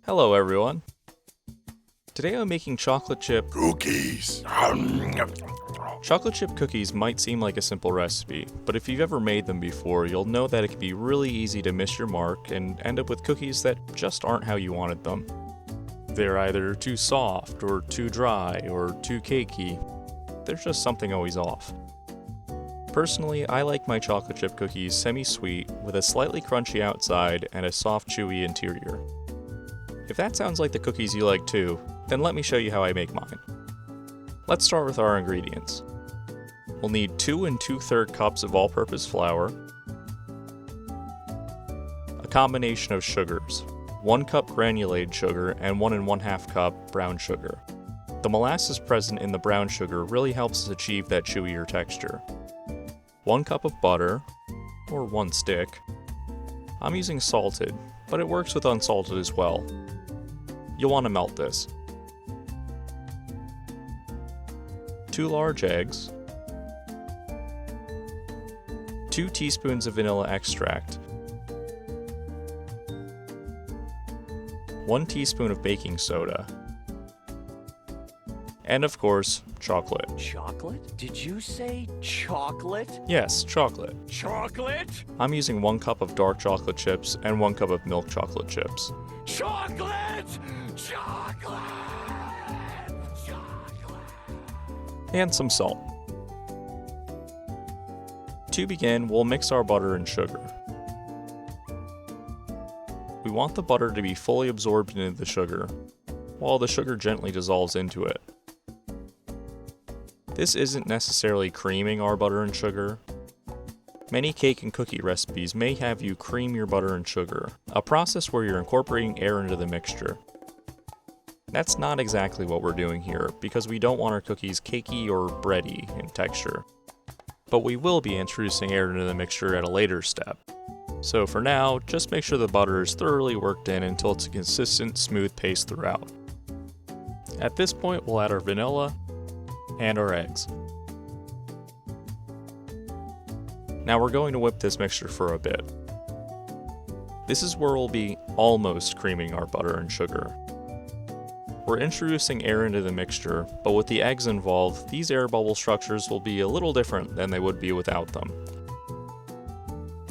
Hello everyone. Today I'm making chocolate chip Cookies. Chocolate chip cookies might seem like a simple recipe, but if you've ever made them before, you'll know that it can be really easy to miss your mark and end up with cookies that just aren't how you wanted them. They're either too soft, or too dry, or too cakey. There's just something always off. Personally, I like my chocolate chip cookies semi-sweet with a slightly crunchy outside and a soft chewy interior. If that sounds like the cookies you like too, then let me show you how I make mine. Let's start with our ingredients. We'll need 2 2/3 cups of all-purpose flour, a combination of sugars, 1 cup granulated sugar and 1 1/2 cup brown sugar. The molasses present in the brown sugar really helps us achieve that chewier texture. 1 cup of butter, or 1 stick. I'm using salted, but it works with unsalted as well. You'll want to melt this. 2 large eggs, 2 teaspoons of vanilla extract, 1 teaspoon of baking soda, and of course, chocolate. Chocolate? Did you say chocolate? Yes, chocolate. Chocolate? I'm using 1 cup of dark chocolate chips and 1 cup of milk chocolate chips. Chocolate! Chocolate! Chocolate! And some salt. To begin, we'll mix our butter and sugar. We want the butter to be fully absorbed into the sugar, while the sugar gently dissolves into it. This isn't necessarily creaming our butter and sugar. Many cake and cookie recipes may have you cream your butter and sugar, a process where you're incorporating air into the mixture. That's not exactly what we're doing here, because we don't want our cookies cakey or bready in texture. But we will be introducing air into the mixture at a later step. So for now, just make sure the butter is thoroughly worked in until it's a consistent, smooth paste throughout. At this point, we'll add our vanilla and our eggs. Now we're going to whip this mixture for a bit. This is where we'll be almost creaming our butter and sugar. We're introducing air into the mixture, but with the eggs involved, these air bubble structures will be a little different than they would be without them.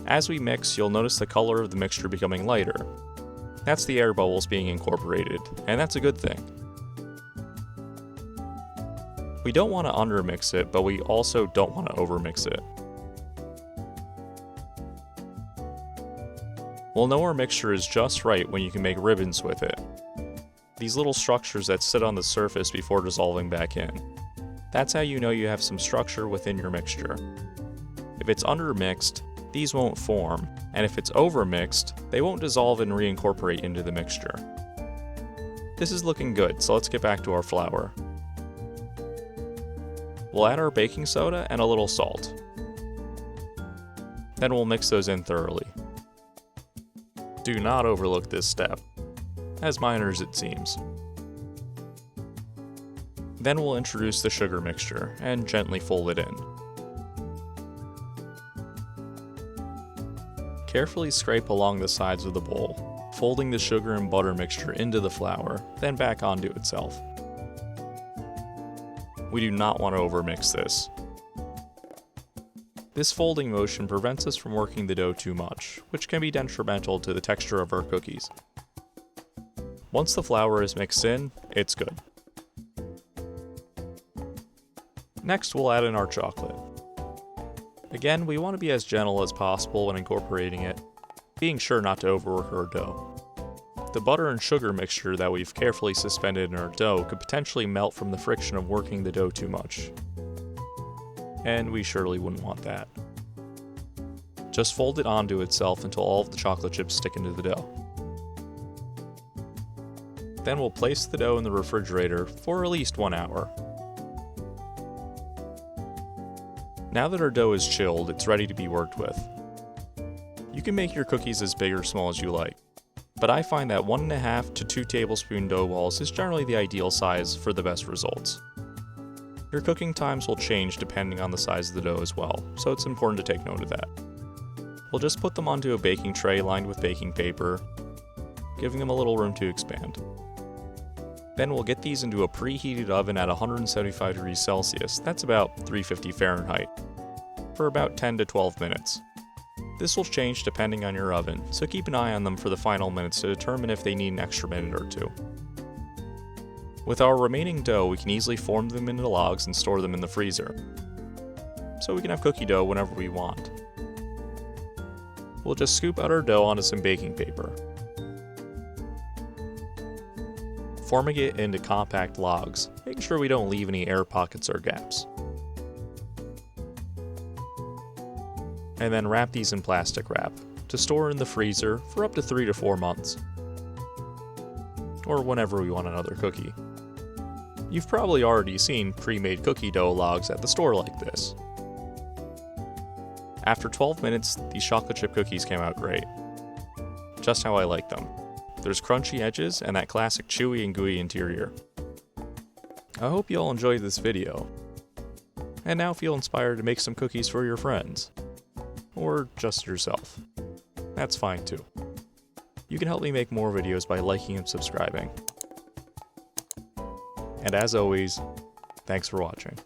As we mix, you'll notice the color of the mixture becoming lighter. That's the air bubbles being incorporated, and that's a good thing. We don't want to undermix it, but we also don't want to overmix it. We'll know our mixture is just right when you can make ribbons with it. These little structures that sit on the surface before dissolving back in. That's how you know you have some structure within your mixture. If it's undermixed, these won't form, and if it's overmixed, they won't dissolve and reincorporate into the mixture. This is looking good, so let's get back to our flour. We'll add our baking soda and a little salt. Then we'll mix those in thoroughly. Do not overlook this step, as minor as it seems. Then we'll introduce the sugar mixture and gently fold it in. Carefully scrape along the sides of the bowl, folding the sugar and butter mixture into the flour, then back onto itself. We do not want to overmix this. This folding motion prevents us from working the dough too much, which can be detrimental to the texture of our cookies. Once the flour is mixed in, it's good. Next, we'll add in our chocolate. Again, we want to be as gentle as possible when incorporating it, being sure not to overwork our dough. The butter and sugar mixture that we've carefully suspended in our dough could potentially melt from the friction of working the dough too much. And we surely wouldn't want that. Just fold it onto itself until all of the chocolate chips stick into the dough. Then we'll place the dough in the refrigerator for at least 1 hour. Now that our dough is chilled, it's ready to be worked with. You can make your cookies as big or small as you like, but I find that 1 1/2 to 2 tablespoon dough balls is generally the ideal size for the best results. Your cooking times will change depending on the size of the dough as well, so it's important to take note of that. We'll just put them onto a baking tray lined with baking paper, giving them a little room to expand. Then we'll get these into a preheated oven at 175 degrees Celsius, that's about 350 Fahrenheit, for about 10 to 12 minutes. This will change depending on your oven, so keep an eye on them for the final minutes to determine if they need an extra minute or two. With our remaining dough, we can easily form them into logs and store them in the freezer, so we can have cookie dough whenever we want. We'll just scoop out our dough onto some baking paper, forming it into compact logs, making sure we don't leave any air pockets or gaps. And then wrap these in plastic wrap to store in the freezer for up to 3 to 4 months, or whenever we want another cookie. You've probably already seen pre-made cookie dough logs at the store like this. After 12 minutes, these chocolate chip cookies came out great. Just how I like them. There's crunchy edges and that classic chewy and gooey interior. I hope you all enjoyed this video, and now feel inspired to make some cookies for your friends. Or just yourself. That's fine too. You can help me make more videos by liking and subscribing. And as always, thanks for watching.